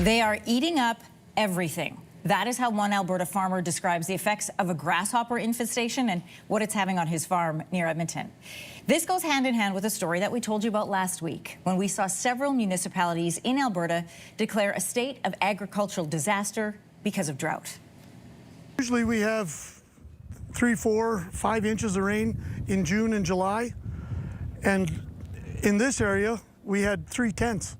They are eating up everything. That is how one Alberta farmer describes the effects of a grasshopper infestation and what it's having on his farm near Edmonton. This goes hand in hand with a story that we told you about last week when we saw several municipalities in Alberta declare a state of agricultural disaster because of drought. Usually we have 3, 4, 5 inches of rain in June and July, and in this area we had 3/10.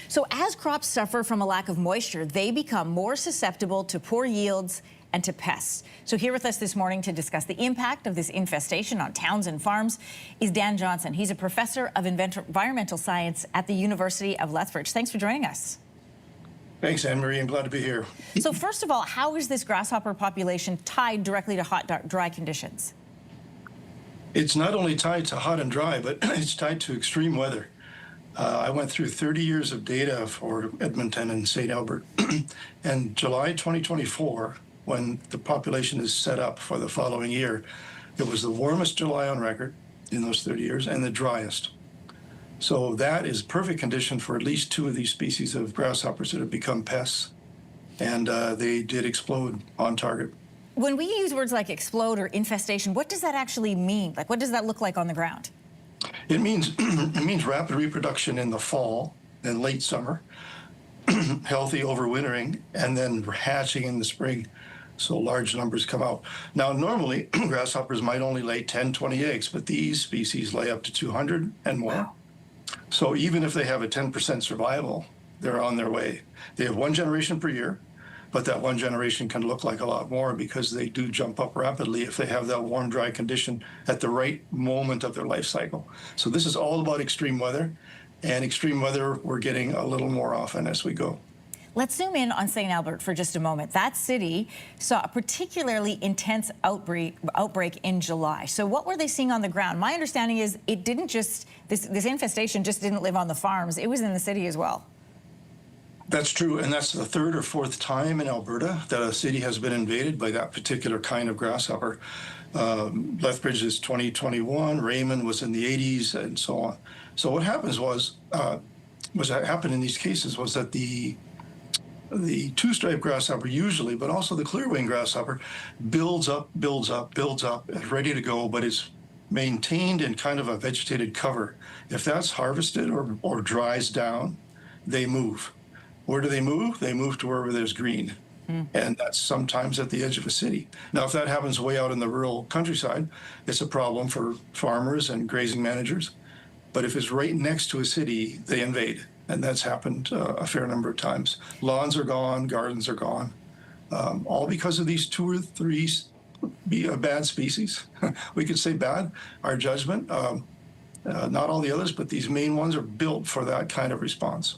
So as crops suffer from a lack of moisture, they become more susceptible to poor yields and to pests. So here with us this morning to discuss the impact of this infestation on towns and farms is Dan Johnson. He's a professor of environmental science at the University of Lethbridge. Thanks for joining us. Thanks, Anne-Marie. I'm glad to be here. So first of all, how is this grasshopper population tied directly to hot, dry conditions? It's not only tied to hot and dry, but it's tied to extreme weather. I went through 30 years of data for Edmonton and St. Albert. And July 2024, when the population is set up for the following year, it was the warmest July on record in those 30 years and the driest. So that is perfect condition for at least 2 of these species of grasshoppers that have become pests. And they did explode on target. When we use words like explode or infestation, what does that actually mean? Like, what does that look like on the ground? It means rapid reproduction in the fall and late summer, healthy overwintering, and then hatching in the spring, so large numbers come out. Now, normally, grasshoppers might only lay 10, 20 eggs, but these species lay up to 200 and more. Wow. So even if they have a 10% survival, they're on their way. They have 1 generation per year, but that 1 generation can look like a lot more because they do jump up rapidly if they have that warm, dry condition at the right moment of their life cycle. So this is all about extreme weather, and extreme weather we're getting a little more often as we go. Let's zoom in on St. Albert for just a moment. That city saw a particularly intense outbreak in July. So what were they seeing on the ground? My understanding is it didn't just, this infestation just didn't live on the farms. It was in the city as well. That's true, and that's the 3rd or 4th time in Alberta that a city has been invaded by that particular kind of grasshopper. Lethbridge is 2021, Raymond was in the 80s, and so on. So what happens was, what happened in these cases was that the two-stripe grasshopper usually, but also the clear-wing grasshopper, builds up, is ready to go, but is maintained in kind of a vegetated cover. If that's harvested or dries down, they move. Where do they move? They move to wherever there's green. And that's sometimes at the edge of a city. Now, if that happens way out in the rural countryside, it's a problem for farmers and grazing managers. But if it's right next to a city, they invade. And that's happened a fair number of times. Lawns are gone, gardens are gone, all because of these 2 or 3 bad species. We could say bad, our judgment. Not all the others, but these main ones are built for that kind of response.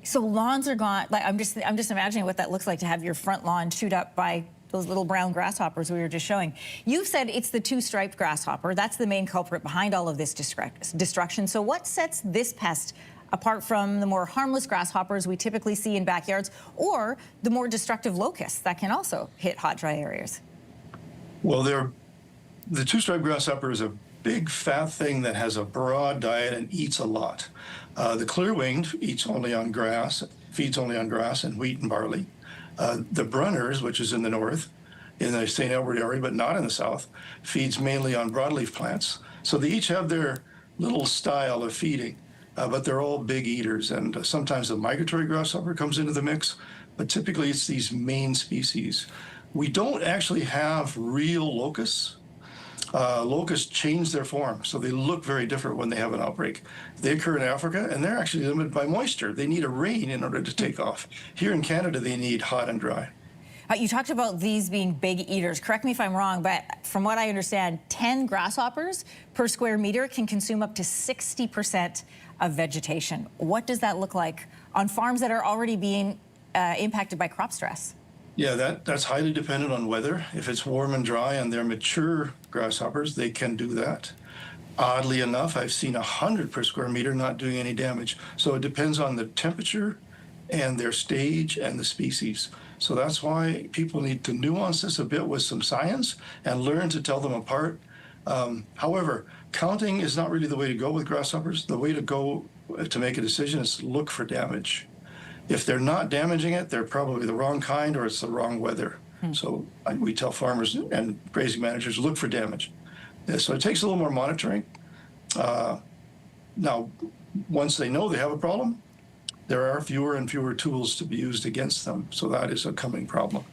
So lawns are gone. Like I'm just imagining what that looks like to have your front lawn chewed up by those little brown grasshoppers we were just showing. You've said it's the 2-striped grasshopper. That's the main culprit behind all of this destruction. So what sets this pest apart from the more harmless grasshoppers we typically see in backyards or the more destructive locusts that can also hit hot, dry areas? Well, the 2-striped grasshopper is a big fat thing that has a broad diet and eats a lot. The clear-winged eats only on grass, feeds only on grass and wheat and barley. The Brunners, which is in the north, in the St. Albert area, but not in the south, feeds mainly on broadleaf plants. So they each have their little style of feeding, but they're all big eaters. And sometimes the migratory grasshopper comes into the mix, but typically it's these main species. We don't actually have real locusts. Locusts change their form, so they look very different when they have an outbreak. They occur in Africa, and they're actually limited by moisture. They need a rain in order to take off. Here in Canada, they need hot and dry. You talked about these being big eaters. Correct me if I'm wrong, but from what I understand, 10 grasshoppers per square meter can consume up to 60% of vegetation. What does that look like on farms that are already being impacted by crop stress? Yeah, that's highly dependent on weather. If it's warm and dry and they're mature grasshoppers, they can do that. Oddly enough, I've seen 100 per square meter not doing any damage. So it depends on the temperature and their stage and the species. So that's why people need to nuance this a bit with some science and learn to tell them apart. However, counting is not really the way to go with grasshoppers. The way to go to make a decision is look for damage. If they're not damaging it, they're probably the wrong kind or it's the wrong weather. So we tell farmers and grazing managers, look for damage. So it takes a little more monitoring. Now, once they know they have a problem, there are fewer and fewer tools to be used against them. So that is a coming problem.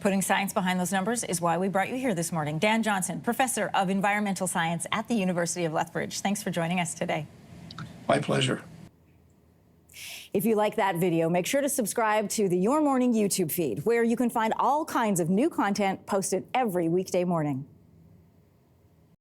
Putting science behind those numbers is why we brought you here this morning. Dan Johnson, Professor of Environmental Science at the University of Lethbridge. Thanks for joining us today. My pleasure. If you like that video, make sure to subscribe to the Your Morning YouTube feed, where you can find all kinds of new content posted every weekday morning.